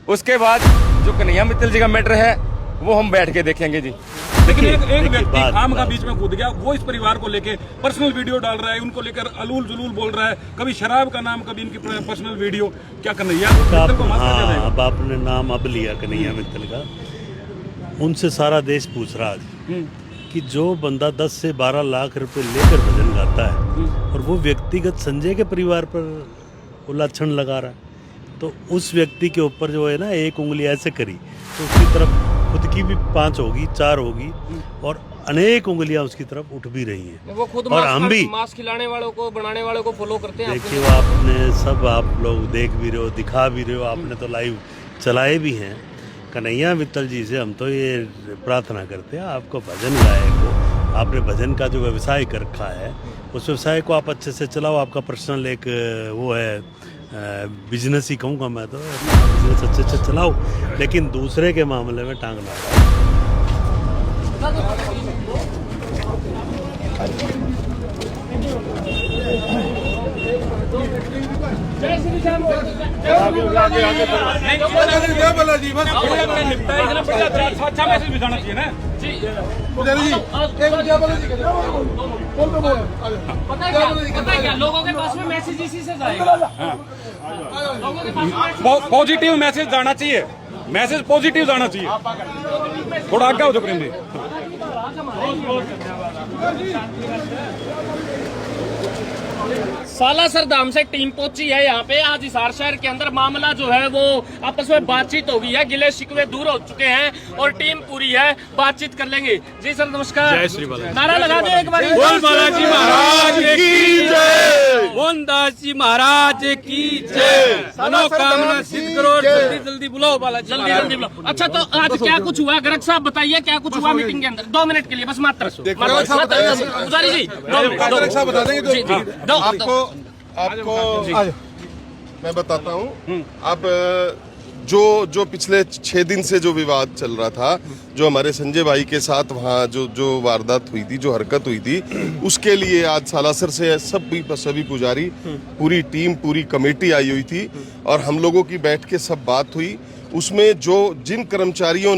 उसके बाद जो कन्हैया मित्तल जी का मैटर है वो हम बैठ के देखेंगे जी। लेकिन एक व्यक्ति आम का बीच में कूद गया, वो इस परिवार को लेके पर्सनल वीडियो डाल रहा है, उनको लेकर अलूल जुलूल बोल रहा है, कभी शराब का नाम, कभी इनकी पर्सनल वीडियो। क्या कन्हैया मित्तल को माफ कर देगा? अब आपने नाम अब लिया कन्हैया मित्तल का, उनसे सारा देश पूछ रहा है कि जो बंदा 10 से 12 लाख रुपए लेकर भजन गाता है और वो व्यक्तिगत संजय के परिवार पर उल्लाछन लगा रहा है, तो उस व्यक्ति के ऊपर जो है ना एक उंगली ऐसे करी तो उसकी तरफ खुद की भी 5 होगी, 4 होगी और अनेक उंगलियां उसकी तरफ उठ भी रही हैं। वो खुद और हम भी मांस खिलाने वालों को, बनाने वालों को फॉलो करते हैं। देखिए आपने सब, आप लोग देख भी रहे हो, दिखा भी रहे हो, आपने तो लाइव चलाए भी हैं। कन्हैया मित्तल जी से हम तो ये प्रार्थना करते हैं, आपको भजन गायक को, आपने भजन का जो व्यवसाय कर रखा है उस व्यवसाय को आप अच्छे से चलाओ। आपका पर्सनल एक वो है, बिजनेस ही कहूँगा मैं तो, बिजनेस अच्छे से चलाओ, लेकिन दूसरे के मामले में टांग ना अच्छा मैसेज भी जाना चाहिए ना। पता है क्या, लोगों के पास में मैसेज इसी से जाएगा। पॉजिटिव मैसेज जाना चाहिए, मैसेज पॉजिटिव जाना चाहिए। थोड़ा आगे हो जो प्रेम जी। सालासर धाम से टीम पहुंची है यहाँ पे। आज हिसार शहर के अंदर मामला जो है वो आपस में बातचीत हो गई है, गिले शिकवे दूर हो चुके हैं और टीम पूरी है, बातचीत कर लेंगे। जी सर नमस्कार। जय श्री बालाजी। नारा लगा दे एक बार। बोल बालाजी महाराज की जय, मोहनदास जी महाराज की जय। मनोकामना सिद्ध करो, जल्दी जल्दी बुलाओ बालाजी, जल्दी जल्दी बुलाओ। अच्छा तो आज क्या कुछ हुआ, गर्ग साहब बताइए क्या कुछ हुआ मीटिंग के अंदर? 2 मिनट के लिए बस, मात्र पुजारी जी 2 मिनट। आपको मैं बताता हूँ। अब जो पिछले 6 दिन से जो विवाद चल रहा था, जो हमारे संजय भाई के साथ वहाँ जो वारदात हुई थी, जो हरकत हुई थी, उसके लिए आज सालासर से सभी पुजारी, पूरी टीम, पूरी कमेटी आई हुई थी और हम लोगों की बैठ के सब बात हुई। उसमें जिन कर्मचारियों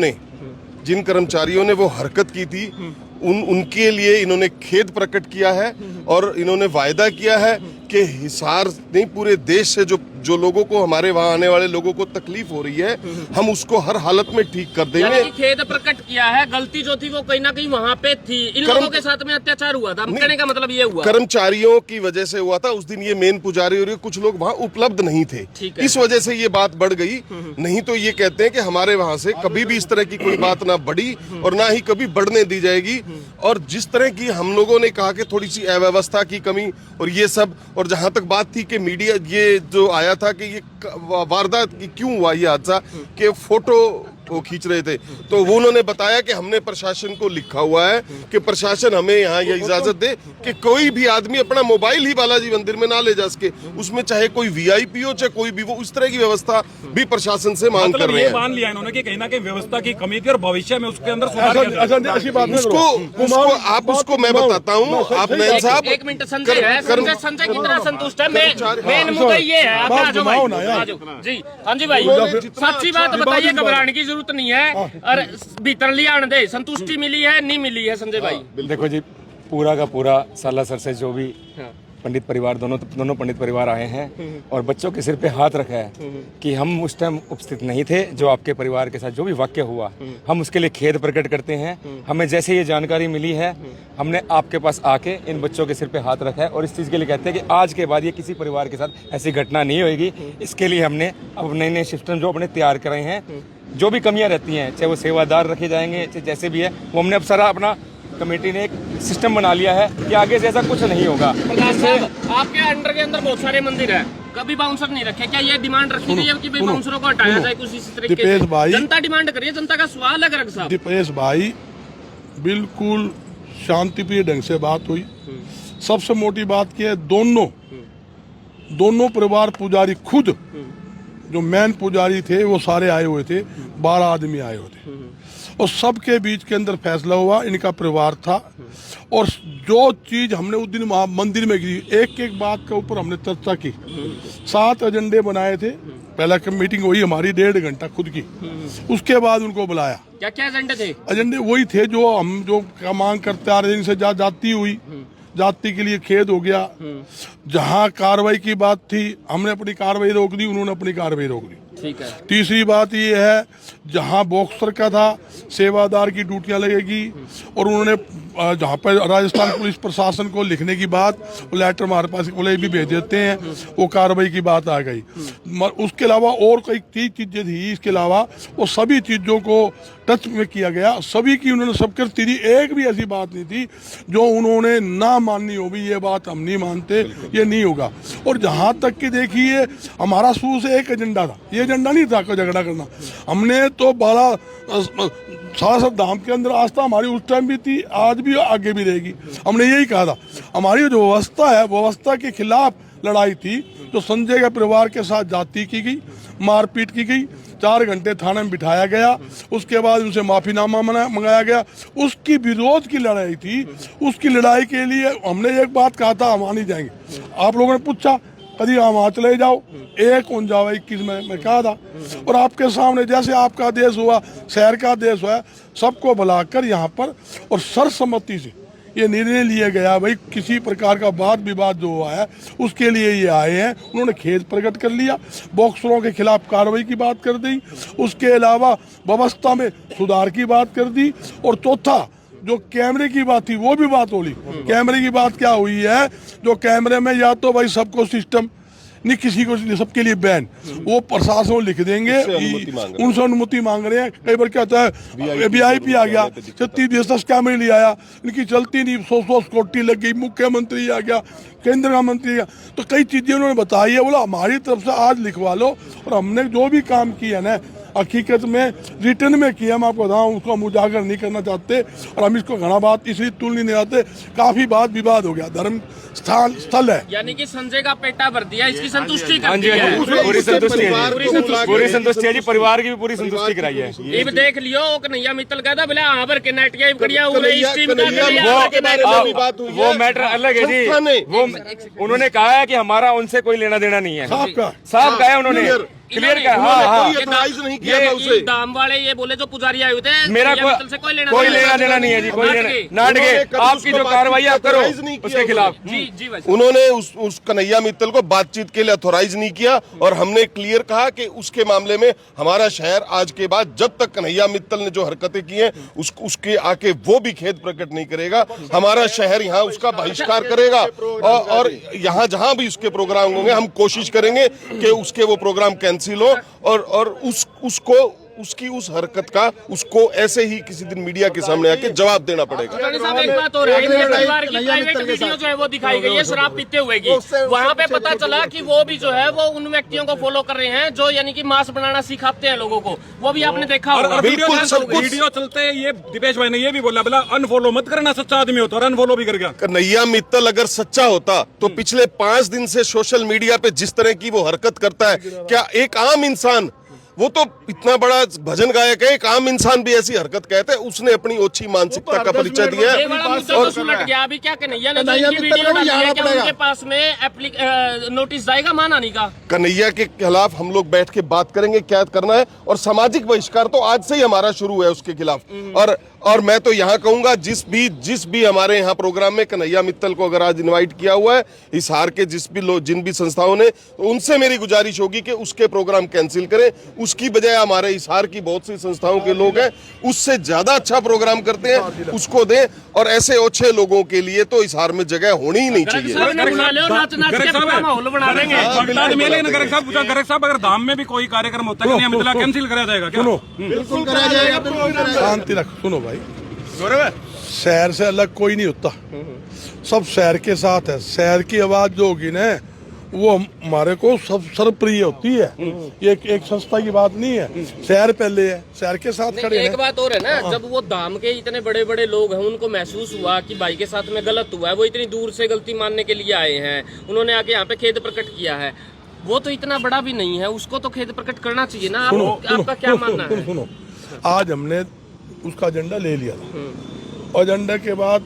ने वो हरकत की थी उनके लिए इन्होंने खेद प्रकट किया है और इन्होंने वायदा किया है कि हिसार नहीं पूरे देश से जो लोगों को, हमारे वहाँ आने वाले लोगों को तकलीफ हो रही है, हम उसको हर हालत में ठीक कर देंगे। खेद प्रकट किया है, गलती जो थी वो कहीं ना कहीं वहाँ पे थी, इन लोगों के साथ में अत्याचार हुआ था, कहने का मतलब ये हुआ कर्मचारियों की वजह से हुआ था। उस दिन ये मेन पुजारी और कुछ लोग वहाँ उपलब्ध नहीं थे, इस वजह से ये बात बढ़ गई। नहीं तो ये कहते हैं कि हमारे वहाँ से कभी भी इस तरह की कोई बात ना बढ़ी और ना ही कभी बढ़ने दी जाएगी। और जिस तरह की हम लोगों ने कहा कि थोड़ी सी अव्यवस्था की कमी और ये सब, और जहां तक बात थी कि मीडिया ये जो आया था कि ये वारदात क्यों हुआ ये हादसा, कि फोटो वो खींच रहे थे, तो वो उन्होंने बताया कि हमने प्रशासन को लिखा हुआ है कि प्रशासन हमें यहाँ ये इजाजत दे कि कोई भी आदमी अपना मोबाइल ही बालाजी मंदिर में ना ले जा सके, उसमें चाहे कोई वीआईपी हो चाहे कोई भी, वो उस तरह की व्यवस्था भी प्रशासन से मांग कर रहे हैं। मान लिया इन्होंने कि कहीं ना कहीं व्यवस्था की कमी थी और भविष्य में उसके अंदर सुधार। उसको मैं बताता हूँ। आप नैन साहब 1 मिनट। संजय कितना संतुष्ट है? मेन मुद्दा ये है। आप आ जाओ भाई जी। हाँ जी भाई, सच्ची बात बताइए, घबराने की जरूरत नहीं है और भीतर लिया आने दे। संतुष्टि मिली है नहीं मिली है संजय भाई? देखो जी, पूरा का पूरा सालासर से जो भी पंडित परिवार, दोनों पंडित परिवार आए हैं और बच्चों के सिर पे हाथ रखा है कि हम उस टाइम उपस्थित नहीं थे। जो आपके परिवार के साथ जो भी वाक्य हुआ, हम उसके लिए खेद प्रकट करते हैं। हमें जैसे ये जानकारी मिली है, हमने आपके पास आके इन बच्चों के सिर पे हाथ रखा है और इस चीज़ के लिए कहते हैं कि आज के बाद ये किसी परिवार के साथ ऐसी घटना नहीं होगी। इसके लिए हमने अब नए सिस्टम जो अपने तैयार कराए हैं, जो भी कमियाँ रहती हैं, चाहे वो सेवादार रखे जाएंगे, चाहे जैसे भी है, वो हमने अब सारा अपना कमेटी ने एक सिस्टम बना लिया है कि आगे से ऐसा कुछ नहीं होगा। आपके अंडर के अंदर बहुत सारे मंदिर हैं, कभी बाउंसर नहीं रखे, क्या ये डिमांड रखी गई है कि बाउंसरों को हटाया जाए कुछ इसी तरीके से? जनता डिमांड करिए, जनता का सवाल है गर्ग साहब। दीपेश भाई, बिल्कुल शांतिप्रिय ढंग से बात हुई। सबसे मोटी बात की है, दोनों परिवार पुजारी खुद जो मेन पुजारी थे वो सारे आए हुए थे, 12 आदमी आए हुए थे और सबके बीच के अंदर फैसला हुआ, इनका परिवार था। और जो चीज हमने उस दिन मंदिर में की, एक एक बात के ऊपर हमने चर्चा की। 7 एजेंडे बनाए थे, पहला मीटिंग हुई हमारी 1.5 घंटा खुद की, उसके बाद उनको बुलाया। क्या क्या एजेंडे थे? एजेंडे वही थे जो हम जो मांग करते आ रहे हैं, जिनसे जाति हुई, जाति के लिए खेद हो गया। जहां कार्रवाई की बात थी हमने अपनी कार्रवाई रोक दी, उन्होंने अपनी कार्रवाई रोक दी। ठीक है। तीसरी बात ये है, जहां बॉक्सर का था सेवादार की ड्यूटियां लगेगी, और उन्होंने जहां पर राजस्थान पुलिस प्रशासन को लिखने की बात, वो लेटर हमारे पास बोले भी भेज देते हैं, वो कार्रवाई की बात आ गई। उसके अलावा और कई चीजें थी, इसके अलावा वो सभी चीजों को टच में किया गया, सभी की उन्होंने सब कर दी। एक भी ऐसी बात नहीं थी जो उन्होंने ना माननी हो भी, ये बात हम नहीं मानते, ये नहीं होगा। और जहां तक कि देखिए हमारा शुरू से एक एजेंडा था, ये एजेंडा नहीं था कोई झगड़ा करना। हमने तो बड़ा सालासर धाम के अंदर आस्था हमारी उस टाइम भी थी, आज भी, आगे भी रहेगी। हमने यही कहा था, हमारी जो व्यवस्था है, व्यवस्था के खिलाफ लड़ाई थी। जो संजय के परिवार के साथ जाति की गई, मारपीट की गई, 4 घंटे थाने में बिठाया गया, उसके बाद उनसे माफीनामा मंगाया गया, उसकी विरोध की लड़ाई थी। उसकी लड़ाई के लिए हमने एक बात कहा था, हम आ नहीं जाएंगे। आप लोगों ने पूछा कभी हम वहाँ चले जाओ, एक कौन जाओ 21 में मैं कहा था। और आपके सामने जैसे आपका देश हुआ, शहर का देश हुआ, सबको बुलाकर यहाँ पर और सर्वसम्मति से ये निर्णय लिया गया, भाई किसी प्रकार का वाद विवाद जो हुआ है उसके लिए ये आए हैं। उन्होंने खेद प्रकट कर लिया, बॉक्सरों के खिलाफ कार्रवाई की बात कर दी, उसके अलावा व्यवस्था में सुधार की बात कर दी, और चौथा जो कैमरे की बात थी वो भी बात होली। कैमरे की बात क्या हुई है, जो कैमरे में या तो भाई सबको सिस्टम नहीं, किसी को सबके लिए बैन, वो प्रशासन को लिख देंगे, उनसे अनुमति मांग रहे हैं। कई बार क्या होता है, VIP आ गया, 36 कैमरे ले आया, इनकी चलती नहीं, 100 सिक्योरिटी लग गई, मुख्यमंत्री आ गया, केंद्र का मंत्री आ गया, तो कई चीजें उन्होंने बताई है। बोला हमारी तरफ से आज लिखवा लो, और हमने जो भी काम किया ना हकीकत में रिटर्न में किया, मैं आपको बताऊं, उसको हम उजागर नहीं करना चाहते, और हम इसको घना बात इसलिए तुल नहीं आते, काफी बात विवाद हो गया, धर्म स्थल है। यानी कि संजय का पेटा भर दिया, इसकी संतुष्टि कर दी हाँ है। जी, पूरी संतुष्टि है, पूरी संतुष्टि है जी, परिवार की भी पूरी संतुष्टि कराई है। इब देख लियो कन्हैया मित्तल कहता बोले हाँ भर के नेटिया कड़िया हो रही स्ट्रीम का वो मैटर अलग है जी। वो उन्होंने कहा है कि हमारा उनसे कोई लेना देना नहीं है, साफ कहा है उन्होंने, क्लियर कहा। हाँ, नहीं किया था उसे। दाम वाले ये बोले जो पुजारी आए थे, मेरा कोई लेना देना नहीं है जी, कोई लेना। नाटके आपकी जो कार्रवाई आप करो उसके खिलाफ। जी उन्होंने उस कन्हैया मित्तल को बातचीत के लिए ऑथोराइज नहीं किया, और हमने क्लियर कहा कि उसके मामले में हमारा शहर आज के बाद जब तक कन्हैया मित्तल ने जो हरकतें की हैं उसके आके वो भी खेद प्रकट नहीं करेगा, हमारा शहर यहाँ उसका बहिष्कार करेगा। और यहाँ जहाँ भी उसके प्रोग्राम होंगे हम कोशिश करेंगे कि उसके वो प्रोग्राम कैंसिल हो, और उसको उसकी उस हरकत का उसको ऐसे ही किसी दिन मीडिया के सामने आके जवाब देना पड़ेगा। साहब एक बात हो रही है, परिवार की प्राइवेट वीडियो जो है वो दिखाई गई है शराब पीते हुए की, वहाँ पे पता चला कि वो भी जो है वो उन व्यक्तियों को फॉलो कर रहे हैं जो यानी कि मांस बनाना सिखाते हैं लोगों को, वो भी आपने देखा होगा। वीडियो चलते ये दिपेश भाई ने ये भी बोला अनफॉलो मत करना, सच्चा आदमी होता और अनफॉलो भी कर गया। कन्हैया मित्तल अगर सच्चा होता तो पिछले 5 दिन से सोशल मीडिया पे जिस तरह की वो हरकत करता है, क्या एक आम इंसान, वो तो इतना बड़ा भजन गायक है, एक आम इंसान भी ऐसी हरकत कहते हैं, उसने अपनी ओछी मानसिकता का परिचय दिया है। और सुलट गया अभी क्या कन्हैया ने वीडियो डाली है कि उनके पास में नोटिस जाएगा मानानी का। कन्हैया के खिलाफ हम लोग बैठ के बात करेंगे क्या करना है, और सामाजिक बहिष्कार तो आज से ही हमारा शुरू है उसके खिलाफ। और मैं तो यहाँ कहूंगा जिस भी हमारे यहाँ प्रोग्राम में कन्हैया मित्तल को अगर आज इनवाइट किया हुआ है हिसार के जिन भी संस्थाओं ने, तो उनसे मेरी गुजारिश होगी कि उसके प्रोग्राम कैंसिल करें। उसकी बजाय हमारे हिसार की बहुत सी संस्थाओं के लोग हैं उससे ज्यादा अच्छा प्रोग्राम करते हैं, उसको दें। और ऐसे ओछे लोगों के लिए तो हिसार में जगह होनी ही नहीं चाहिए। गर्ग साहब अगर धाम में भी कोई कार्यक्रम होता है कैंसिल करा जाएगा क्या? बिल्कुल करा जाएगा। शांति रख, सुनो भाई, शहर से अलग कोई नहीं होता, सब शहर के साथ है। शहर की आवाज जो होगी ना वो हमारे को सब सर्वप्रिय होती है, ये एक संस्था की बात नहीं है, शहर पहले है, शहर के साथ खड़े हैं। एक बात और है ना, जब वो धाम के इतने बड़े बड़े लोग हैं उनको महसूस हुआ कि भाई के साथ में गलत हुआ है, वो इतनी दूर से गलती मानने के लिए आए हैं, उन्होंने आके यहाँ पे खेद प्रकट किया है, वो तो इतना बड़ा भी नहीं है, उसको तो खेद प्रकट करना चाहिए ना। आपका क्या मानना है? सुनो, आज हमने उसका एजेंडा ले लिया था, एजेंडा के बाद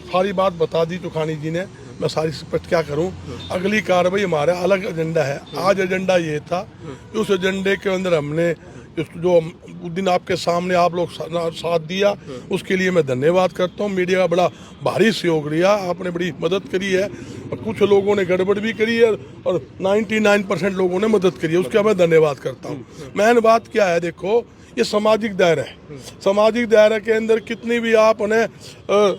सारी बात बता दी चुखानी जी ने, मैं सारी स्पष्ट क्या करूं, अगली कार्रवाई हमारा अलग एजेंडा है। आज एजेंडा ये था, उस एजेंडे के अंदर हमने जो उस दिन आपके सामने आप लोग साथ दिया, उसके लिए मैं धन्यवाद करता हूँ। मीडिया का बड़ा भारी सहयोग लिया, आपने बड़ी मदद करी है, और कुछ लोगों ने गड़बड़ भी करी है और 99% लोगों ने मदद करी है, उसका मैं धन्यवाद करता हूँ। मेन बात क्या है, देखो ये सामाजिक दायरा है, सामाजिक दायरा के अंदर कितनी भी आप उन्हें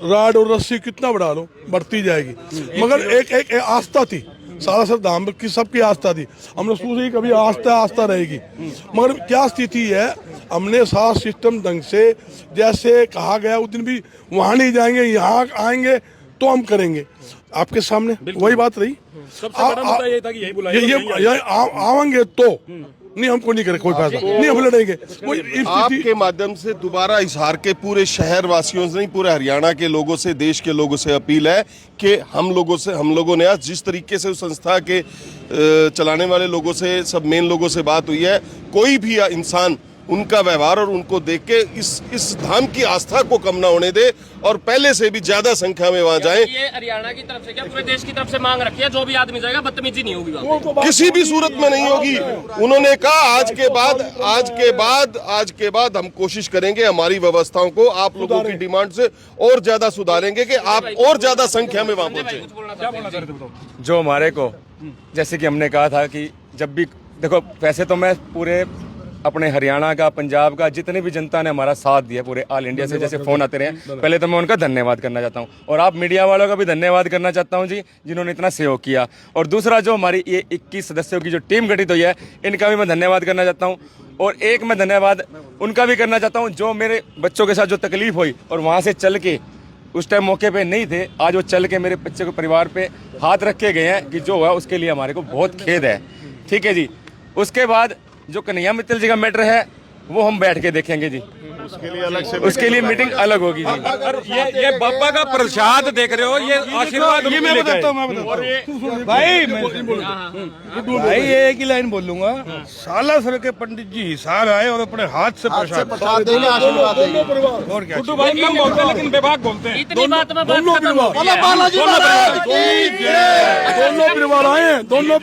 राड और रस्सी कितना बढ़ा लो बढ़ती जाएगी, मगर एक आस्था थी, सालासर धाम की सबकी आस्था थी, हमने सोचा ही कभी आस्था रहेगी। मगर क्या स्थिति है, हमने सारा सिस्टम ढंग से जैसे कहा गया उस दिन भी वहाँ नहीं जाएंगे, यहाँ आएंगे तो हम करेंगे, आपके सामने वही बात रही। सबसे बड़ा मुद्दा ये था कि यही बुलाया, आवेंगे तो नहीं, हमको नहीं करे कोई फायदा नहीं, हम लड़ेंगे। आपके माध्यम से दोबारा हिसार के पूरे शहर वासियों से नहीं, पूरे हरियाणा के लोगों से, देश के लोगों से अपील है कि हम लोगों ने आज जिस तरीके से उस संस्था के चलाने वाले लोगों से, सब मेन लोगों से बात हुई है, कोई भी इंसान उनका व्यवहार और उनको देख के इस धाम की आस्था को कम ना होने दे और पहले से भी ज्यादा संख्या में वहाँ जाएं। ये हरियाणा की तरफ से क्या पूरे देश की तरफ से मांग रखी है, जो भी आदमी जाएगा बदतमीजी नहीं होगी वहाँ पे। किसी भी सूरत में नहीं होगी। उन्होंने कहा आज के बाद हम कोशिश करेंगे हमारी व्यवस्थाओं को आप लोगों की डिमांड से और ज्यादा सुधारेंगे कि आप और ज्यादा संख्या में वहाँ पहुंचे। जो हमारे को, जैसे कि हमने कहा था कि जब भी देखो, वैसे तो मैं पूरे अपने हरियाणा का, पंजाब का, जितने भी जनता ने हमारा साथ दिया पूरे ऑल इंडिया से, जैसे फोन आते रहे, पहले तो मैं उनका धन्यवाद करना चाहता हूं, और आप मीडिया वालों का भी धन्यवाद करना चाहता हूं जी, जिन्होंने इतना सहयोग किया। और दूसरा, जो हमारी ये 21 सदस्यों की जो टीम गठित हुई है, इनका भी मैं धन्यवाद करना चाहता हूँ। और एक मैं धन्यवाद उनका भी करना चाहता हूँ जो मेरे बच्चों के साथ जो तकलीफ हुई और वहाँ से चल के, उस टाइम मौके पे नहीं थे, आज वो चल के मेरे बच्चे को परिवार पे हाथ रख के गए हैं, कि जो हुआ उसके लिए हमारे को बहुत खेद है। ठीक है जी। उसके बाद जो कन्हैया मित्तल जी का मैटर है, वो हम बैठ के देखेंगे जी, उसके लिए मीटिंग अलग होगी जी। ये बाबा का प्रसाद देख रहे हो, ये आशीर्वाद ये मैं बताता हूँ भाई ये एक ही लाइन बोलूंगा, सालासर के पंडित जी हिसार आए और अपने हाथ से प्रसाद और क्या, भाई कम बोलते हैं लेकिन बेबाक बोलते हैं। इतनी बात में बात खत्म हो गई। दोनों परिवार आए हैं, दोनों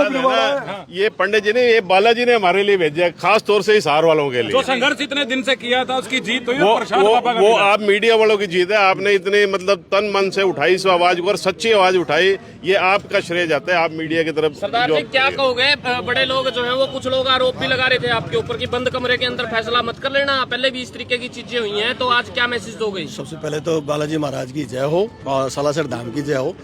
परिवार। ये पंडित जी ने, ये बालाजी ने हमारे लिए भेजा है, खास तौर से हिसार वालों के लिए। जो संघर्ष इतने दिन से किया था, उसकी जीत हुई है, प्रसाद बाबा का वो आप मीडिया वालों की जीत है। आपने इतने मतलब तन मन से उठाई इस आवाज को और सच्ची आवाज उठाई, ये आपका श्रेय जाता है। आप मीडिया की तरफ सरदार जी क्या कहोगे, बड़े लोग जो है वो कुछ लोग आरोप भी लगा रहे थे आपके ऊपर कि बंद कमरे के अंदर फैसला मत कर लेना, पहले भी इस तरीके की चीजें हुई हैं, तो आज क्या मैसेज दोगे? सबसे पहले तो बालाजी महाराज की जय हो और सालासर धाम की जय हो।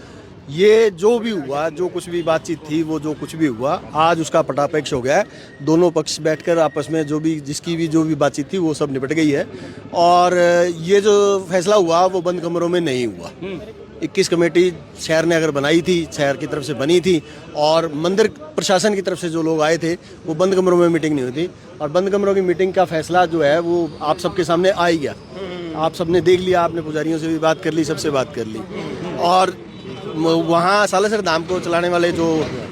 ये जो भी हुआ, जो कुछ भी बातचीत थी, वो जो कुछ भी हुआ, आज उसका पटापेक्ष हो गया है। दोनों पक्ष बैठकर आपस में जो भी जिसकी भी जो भी बातचीत थी वो सब निपट गई है, और ये जो फैसला हुआ वो बंद कमरों में नहीं हुआ। 21 कमेटी शहर ने अगर बनाई थी, शहर की तरफ से बनी थी, और मंदिर प्रशासन की तरफ से जो लोग आए थे, वो बंद कमरों में मीटिंग नहीं हुई थी, और बंद कमरों की मीटिंग का फैसला जो है वो आप सबके सामने आ ही गया। आप सबने देख लिया, आपने पुजारियों से भी बात कर ली, सबसे बात कर ली, और वहाँ सालासर धाम को चलाने वाले जो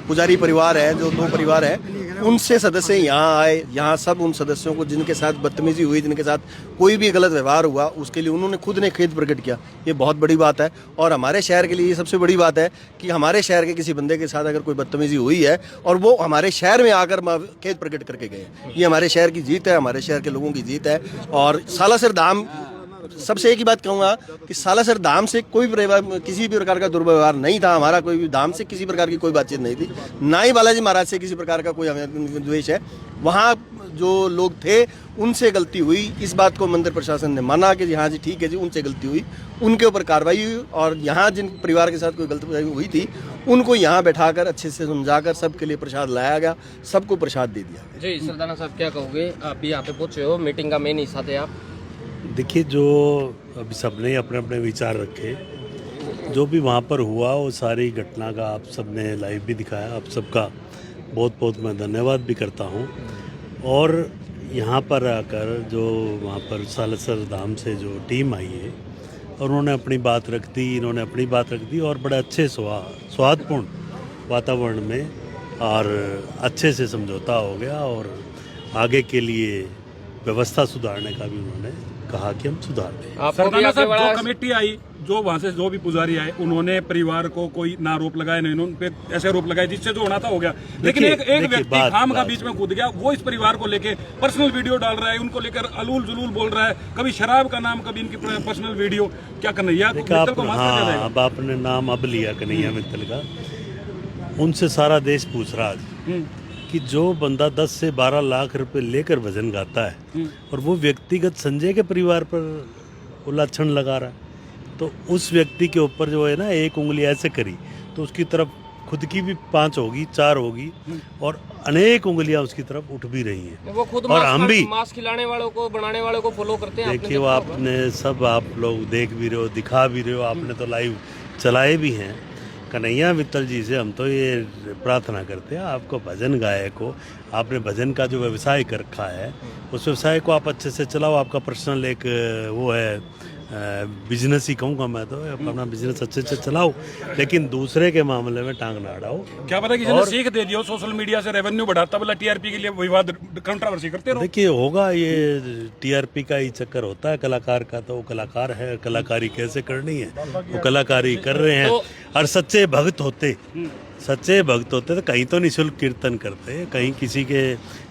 पुजारी परिवार है, जो 2 परिवार है, उनसे सदस्य यहाँ आए। यहाँ सब उन सदस्यों को जिनके साथ बदतमीजी हुई, जिनके साथ कोई भी गलत व्यवहार हुआ, उसके लिए उन्होंने खुद ने खेद प्रकट किया। ये बहुत बड़ी बात है, और हमारे शहर के लिए ये सबसे बड़ी बात है कि हमारे शहर के किसी बंदे के साथ अगर कोई बदतमीजी हुई है और वो हमारे शहर में आकर खेद प्रकट करके गए, ये हमारे शहर की जीत है, हमारे शहर के लोगों की जीत है। और सालासर धाम, सबसे एक ही बात कहूँगा कि सालासर धाम से कोई किसी भी प्रकार का दुर्व्यवहार नहीं था, हमारा कोई भी धाम से किसी प्रकार की कोई बातचीत नहीं थी, ना ही बालाजी महाराज से किसी प्रकार का कोई हमें द्वेष है। वहाँ जो लोग थे उनसे गलती हुई, इस बात को मंदिर प्रशासन ने माना कि हाँ जी ठीक है जी, उनसे गलती हुई, उनके ऊपर कार्रवाई हुई, और यहाँ जिन परिवार के साथ कोई गलती हुई थी उनको यहाँ बैठाकर अच्छे से समझाकर सबके लिए प्रसाद लाया गया, सबको प्रसाद दे दिया गया। जी सरदाना साहब क्या कहोगे, आप भी यहाँ पे पहुँचे हो, मीटिंग का मेन हिस्सा थे आप। देखिए, जो अभी सबने अपने अपने विचार रखे, जो भी वहाँ पर हुआ वो सारी घटना का आप सबने लाइव भी दिखाया, आप सबका बहुत बहुत मैं धन्यवाद भी करता हूँ। और यहाँ पर आकर जो वहाँ पर सालासर धाम से जो टीम आई है, और उन्होंने अपनी बात रख दी, इन्होंने अपनी बात रख दी, और बड़े अच्छे स्वादपूर्ण वातावरण में और अच्छे से समझौता हो गया, और आगे के लिए व्यवस्था सुधारने का भी उन्होंने कहा कि हम सुधार दें। आपको भी सरदाना आगे साहब, बढ़ा जो कमेटी आई, जो वहां से जो भी पुजारी आए, उन्होंने परिवार को कोई ना आरोप लगाए, नहीं उन पे ऐसे आरोप लगाए जिससे जो होना था हो गया। लेकिन एक व्यक्ति खाम का बीच में कूद गया, वो इस परिवार को लेके पर्सनल वीडियो डाल रहा है, उनको लेकर अलूल जुलूल बोल रहा है, कभी शराब का नाम, कभी इनकी पर्सनल वीडियो। क्या करना है? हाँ, अब आपने नाम अब लिया कन्हैया मित्तल का, उनसे सारा देश पूछ रहा है कि जो बंदा 10 से 12 लाख रुपए लेकर भजन गाता है और वो व्यक्तिगत संजय के परिवार पर वो लाछन लगा रहा है, तो उस व्यक्ति के ऊपर जो है ना एक उंगली ऐसे करी तो उसकी तरफ खुद की भी 5 होगी, 4 होगी और अनेक उंगलियां उसकी तरफ उठ भी रही हैं। वो खुद और हम भी मास्क खिलाने वालों को, बनाने वालों को फॉलो करते हैं। देखिए, वो आपने सब आप लोग देख भी रहे हो, दिखा भी रहे हो, आपने तो लाइव चलाए भी हैं। कन्हैया मित्तल जी से हम तो ये प्रार्थना करते हैं, आपको भजन गायक को, आपने भजन का जो व्यवसाय कर रखा है उस व्यवसाय को आप अच्छे से चलाओ। आपका पर्सनल एक वो है बिजनेस ही कहूँगा मैं तो, अपना बिजनेस अच्छे से चलाओ, लेकिन दूसरे के मामले में टांग ना अड़ाओ। क्या पता किसी ने सीख दे दिया सोशल मीडिया से रेवेन्यू बढ़ाता, बोला टीआरपी के लिए विवाद कंट्रोवर्सी करते रहो। देखिए, होगा ये टीआरपी का ही चक्कर होता है कलाकार का, तो वो कलाकार है, कलाकारी कैसे करनी है वो कलाकारी कर रहे हैं। और सच्चे भक्त होते तो कहीं तो निःशुल्क कीर्तन करते, कहीं किसी के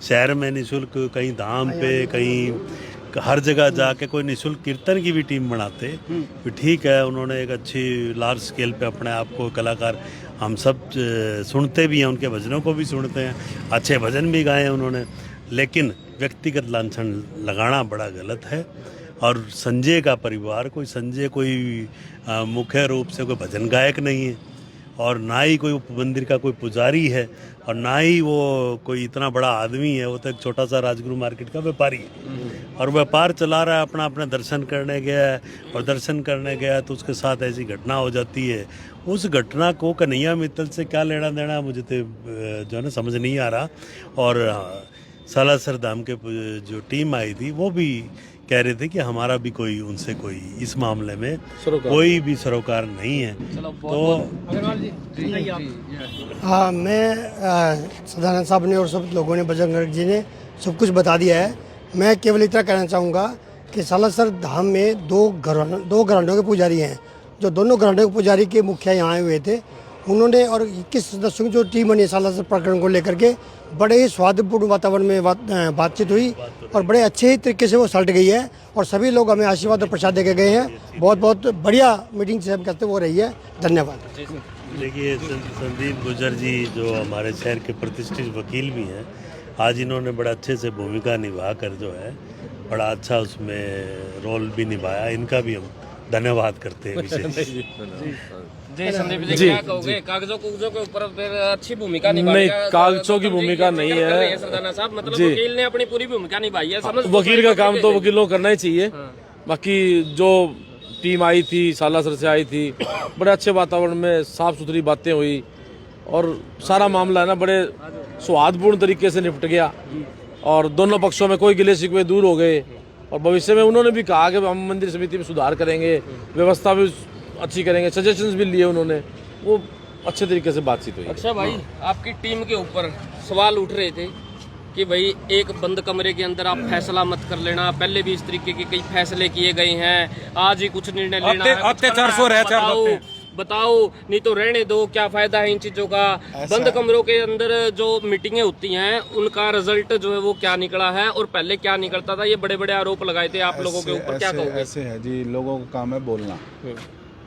शहर में निःशुल्क, कहीं धाम पे, कहीं हर जगह जाके कोई निःशुल्क कीर्तन की भी टीम बनाते। भी ठीक है, उन्होंने एक अच्छी लार्ज स्केल पे अपने आप को कलाकार, हम सब सुनते भी हैं, उनके भजनों को भी सुनते हैं, अच्छे भजन भी गाए हैं उन्होंने, लेकिन व्यक्तिगत लांछन लगाना बड़ा गलत है। और संजय का परिवार, कोई मुख्य रूप से कोई भजन गायक नहीं है और ना ही कोई मंदिर का कोई पुजारी है और ना ही वो कोई इतना बड़ा आदमी है। वो तो एक छोटा सा राजगुरु मार्केट का व्यापारी है और व्यापार चला रहा है, अपने दर्शन करने गया है और दर्शन करने गया तो उसके साथ ऐसी घटना हो जाती है। उस घटना को कन्हैया मित्तल से क्या लेना देना मुझे तो जो है ना समझ नहीं आ रहा। और सालासर धाम के जो टीम आई थी वो भी कह रहे थे कि हमारा भी कोई उनसे कोई इस मामले में कोई भी सरोकार नहीं है। तो हाँ, मैं सदानंद साहब ने और सब लोगों ने, बजरंग गर्ग जी ने सब कुछ बता दिया है। मैं केवल इतना कहना चाहूँगा कि सालासर धाम में दो घरानों के पुजारी हैं, जो दोनों घरानों के पुजारी के मुखिया यहाँ आए हुए थे। उन्होंने और 21 सदस्यों की जो टीम बनी है सालासर प्रकरण को लेकर के, बड़े ही स्वादपूर्ण वातावरण में बातचीत हुई और बड़े अच्छे तरीके से वो सल्ट गई है और सभी लोग हमें आशीर्वाद और प्रसाद देके गए हैं। बहुत बहुत बढ़िया मीटिंग से हम कहते वो रही है। धन्यवाद। देखिए, संदीप गुर्जर जी जो हमारे शहर के प्रतिष्ठित वकील भी हैं, आज इन्होंने बड़ा अच्छे से भूमिका निभा कर जो है बड़ा अच्छा उसमें रोल भी निभाया। इनका भी हम धन्यवाद करते हैं विशेष। जी संदीप जी, क्या कहोगे? कागजों के ऊपर फिर अच्छी भूमिका निभाई है। नहीं, कागजों की भूमिका नहीं है सरदाना साहब, मतलब वकील ने अपनी पूरी भूमिका निभाई है। समझ वकील का काम तो वकीलों को करना ही चाहिए। बाकी जो टीम आई थी सालासर से आई थी, बड़े अच्छे वातावरण में साफ सुथरी बातें हुई और सारा मामला है ना बड़े सौहार्दपूर्ण तरीके से निपट गया और दोनों पक्षों में कोई गिले शिकवे दूर हो गए। और भविष्य में उन्होंने भी कहा कि हम मंदिर समिति में सुधार करेंगे, व्यवस्था भी अच्छी करेंगे, सजेशंस भी लिए उन्होंने, वो अच्छे तरीके से बातचीत हुई। अच्छा भाई, आपकी टीम के ऊपर सवाल उठ रहे थे कि भाई एक बंद कमरे के अंदर आप फैसला मत कर लेना, पहले भी इस तरीके के कई फैसले किए गए हैं, आज ही कुछ निर्णय लेना है, अत्याचार सो रहा बताओ, नहीं तो रहने दो, क्या फायदा है इन चीजों का। बंद कमरों के अंदर जो मीटिंगें होती हैं उनका रिजल्ट जो है वो क्या निकला है और पहले क्या निकलता था, ये बड़े बड़े आरोप लगाए थे आप लोगों के ऊपर, क्या कहोगे? ऐसे है जी, लोगों का काम है बोलना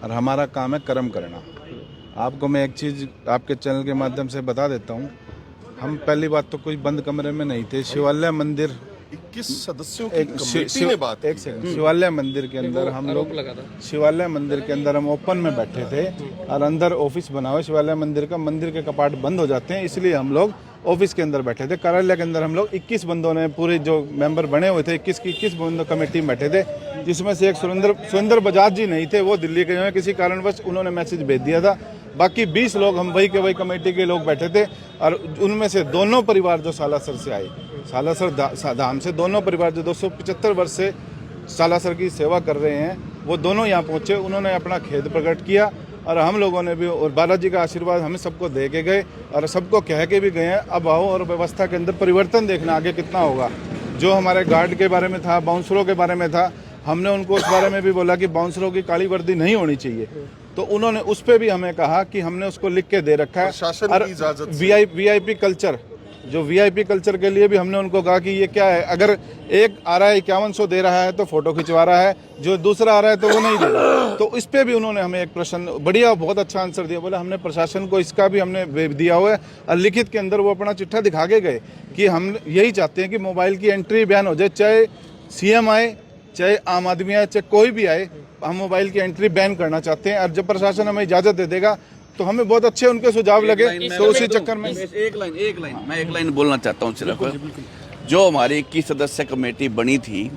और हमारा काम है कर्म करना। आपको मैं एक चीज आपके चैनल के माध्यम से बता देता हूँ, हम पहली बात तो कोई बंद कमरे में नहीं थे। शिवालय मंदिर 21 सदस्यों की कमेटी ने बात, एक सेकंड, शिवालय मंदिर के अंदर हम लोग, शिवालय मंदिर के अंदर हम ओपन में बैठे थे और अंदर ऑफिस बना हुआ शिवालय मंदिर का, मंदिर के कपाट बंद हो जाते हैं, इसलिए हम लोग ऑफिस के अंदर बैठे थे। कार्यालय के अंदर हम लोग 21 बंदों ने, पूरे जो मेंबर बने हुए थे 21 बंदों कमेटी में बैठे थे, जिसमें से एक सुरेंद्र बजाज जी नहीं थे, वो दिल्ली गए हैं किसी कारणवश, उन्होंने मैसेज भेज दिया था। बाकी 20 लोग हम वही के वही कमेटी के लोग बैठे थे और उनमें से दोनों परिवार जो सालासर से आए, सालासर धाम से दोनों परिवार जो 275 वर्ष से सालासर की सेवा कर रहे हैं, वो दोनों यहाँ पहुँचे, उन्होंने अपना खेद प्रकट किया और हम लोगों ने भी, और बालाजी का आशीर्वाद हमें सबको दे के गए और सबको कह के भी गए हैं। अब आओ और व्यवस्था के अंदर परिवर्तन देखना आगे कितना होगा। जो हमारे गार्ड के बारे में था, बाउंसरों के बारे में था, हमने उनको उस बारे में भी बोला कि बाउंसरों की काली वर्दी नहीं होनी चाहिए, तो उन्होंने उस पे भी हमें कहा कि हमने उसको लिख के दे रखा है। और वीआईपी कल्चर, जो वीआईपी कल्चर के लिए भी हमने उनको कहा कि ये क्या है, अगर एक आ रहा है 5100 दे रहा है तो फोटो खिंचवा रहा है, जो दूसरा आ रहा है तो वो नहीं दे रहा। तो इस पे भी उन्होंने हमें एक प्रश्न बढ़िया बहुत अच्छा आंसर दिया। बोला हमने प्रशासन को इसका भी हमने दिया हुआ है, और लिखित के अंदर वो अपना चिट्ठा दिखा के गए कि हम यही चाहते हैं कि मोबाइल की एंट्री बैन हो जाए, चाहे सीएम आए, चाहे आम आदमी आए, चाहे कोई भी आए, हम मोबाइल की एंट्री बैन करना चाहते हैं। और जब प्रशासन हमें इजाजत दे देगा तो हमें बहुत अच्छे उनके सुझाव लगे, तो उसी चक्कर में मैं एक लाइन बोलना चाहता हूँ सिर्फ। जो हमारी 21 सदस्य कमेटी बनी थी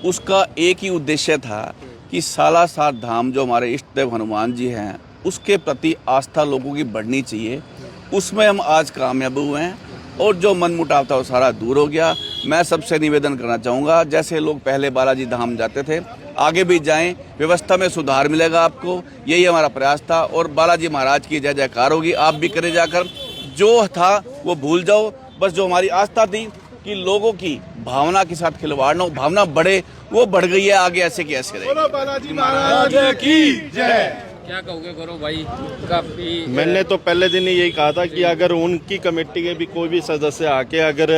उसका एक ही उद्देश्य था कि सालासर धाम जो हमारे इष्ट देव हनुमान जी हैं उसके प्रति आस्था लोगों की बढ़नी चाहिए। उसमें हम आज कामयाब हुए हैं और जो मनमुटाव था वो सारा दूर हो गया। मैं सबसे निवेदन करना चाहूँगा, जैसे लोग पहले बालाजी धाम जाते थे आगे भी जाएं, व्यवस्था में सुधार मिलेगा आपको, यही हमारा प्रयास था। और बालाजी महाराज की जय जयकार होगी, आप भी करें जाकर। जो था वो भूल जाओ, बस जो हमारी आस्था थी कि लोगों की भावना के साथ खिलवाड़ न हो, भावना बढ़े, वो बढ़ गई है, आगे ऐसे की ऐसे रहेगी। बालाजी महाराज की जय। क्या कहोगे गौरव भाई? काफी मैंने तो पहले दिन ही यही कहा था कि अगर उनकी कमेटी के भी कोई भी सदस्य आके अगर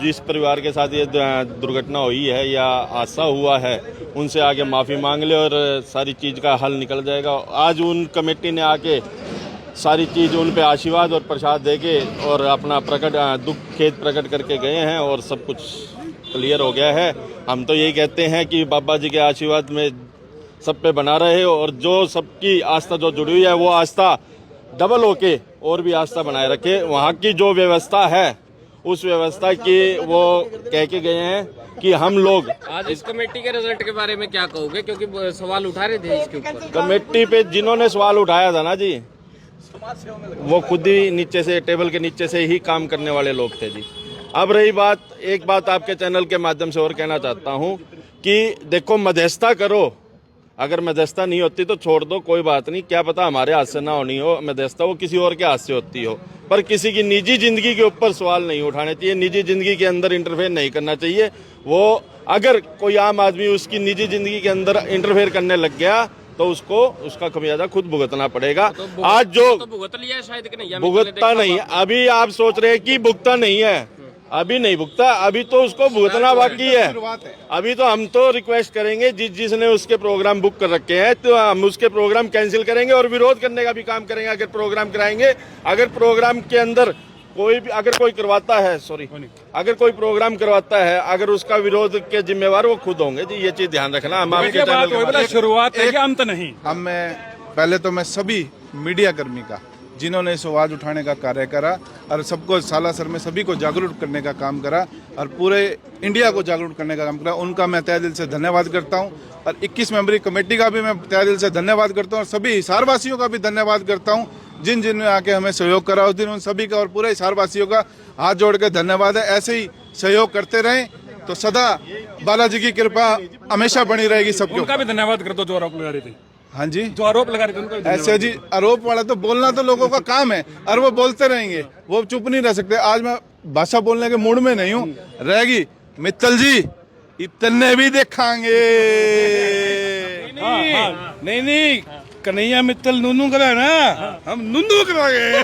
जिस परिवार के साथ ये दुर्घटना हुई है या हादसा हुआ है उनसे आगे माफ़ी मांग ले और सारी चीज़ का हल निकल जाएगा। आज उन कमेटी ने आके सारी चीज़ उन पे आशीर्वाद और प्रसाद देके और अपना दुख खेद प्रकट करके गए हैं और सब कुछ क्लियर हो गया है। हम तो यही कहते हैं कि बाबा जी के आशीर्वाद में सब पे बना रहे और जो सबकी आस्था जो जुड़ी हुई है वो आस्था डबल होके और भी आस्था बनाए रखे। वहाँ की जो व्यवस्था है उस व्यवस्था की वो कह के गए हैं कि हम लोग आज इस कमेटी के रिजल्ट के बारे में क्या कहोगे, क्योंकि सवाल उठा रहे थे इसके ऊपर। कमेटी पे जिन्होंने सवाल उठाया था ना जी, वो खुद ही नीचे से टेबल के नीचे से ही काम करने वाले लोग थे जी। अब रही बात, एक बात आपके चैनल के माध्यम से और कहना चाहता हूँ कि देखो मध्यस्थता करो, अगर मध्यस्थता नहीं होती तो छोड़ दो, कोई बात नहीं, क्या पता हमारे हाथ से ना होनी हो मध्यस्थता, वो किसी और के हाथ से होती हो, पर किसी की निजी जिंदगी के ऊपर सवाल नहीं उठाने चाहिए, निजी जिंदगी के अंदर इंटरफेयर नहीं करना चाहिए। वो अगर कोई आम आदमी उसकी निजी जिंदगी के अंदर इंटरफेयर करने लग गया तो उसको उसका खमियाजा खुद भुगतना पड़ेगा। आज जो भुगत लिया शायद कि नहीं, भुगतता नहीं, अभी आप सोच रहे हैं कि भुगता नहीं है, अभी नहीं भुगता, अभी तो उसको भुगतना बाकी है। अभी तो हम तो रिक्वेस्ट करेंगे जिसने उसके प्रोग्राम बुक कर रखे हैं तो हम उसके प्रोग्राम कैंसिल करेंगे और विरोध करने का भी काम करेंगे अगर प्रोग्राम कराएंगे। अगर प्रोग्राम के अंदर कोई भी अगर कोई करवाता है अगर कोई प्रोग्राम करवाता है, अगर उसका विरोध के जिम्मेवार वो खुद होंगे जी, ये चीज ध्यान रखना। हम आपके चैनल शुरुआत है कि अंत नहीं। पहले तो मैं सभी मीडिया कर्मी का जिन्होंने इस आवाज़ उठाने का कार्य करा और सबको सालासर में सभी को जागरूक करने का काम करा और पूरे इंडिया को जागरूक करने का काम करा, उनका मैं तहे दिल से धन्यवाद करता हूं। और 21 मेंबरी कमेटी का भी मैं तहे दिल से धन्यवाद करता हूं और सभी हिसारवासियों का भी धन्यवाद करता हूं जिन आके हमें सहयोग करा उस दिन, उन सभी का और पूरे हिसारवासियों का हाथ जोड़ के धन्यवाद है। ऐसे ही सहयोग करते रहें तो सदा बालाजी की कृपा हमेशा बनी रहेगी सबको। उनका भी धन्यवाद कर दो जो आरोप लगा रहे थे। हाँ जी, जो आरोप लगा रहे थे उनका ऐसे जी, आरोप वाला तो बोलना तो लोगों का काम है और वो बोलते रहेंगे, वो चुप नहीं रह सकते। आज मैं भाषा बोलने के मूड में नहीं हूँ, रहेगी मित्तल जी इतने भी देखांगे। नहीं कन्हैया मित्तल नूनू करा ना, हम नूनू कराएंगे।